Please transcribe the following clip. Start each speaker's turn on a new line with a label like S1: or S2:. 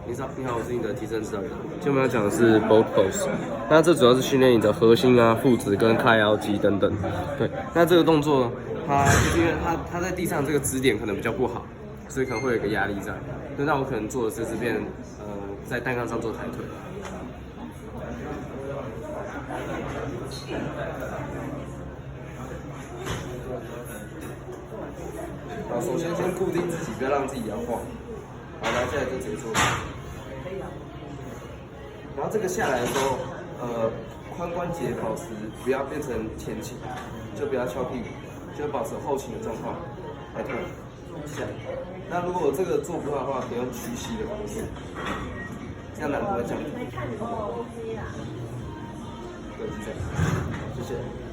S1: 你好，我是你的提升指导员。今天我们要讲的是 boat pose， 那这主要是训练你的核心啊、腹直跟髂腰肌等等。对，那这个动作它就是因为它在地上这个支点可能比较不好，所以可能会有一个压力在。对，那我可能做的是这边在单杠上做抬腿。好，首先固定自己，不要让自己摇晃。好，然后现在就直接做。然后这个下来的时候，髋关节保持不要变成前倾，就不要翘屁股，就保持后倾的状况来推下。那如果这个做不到的话，可以用屈膝的方式，这样难度会降低。对，是这样。谢谢。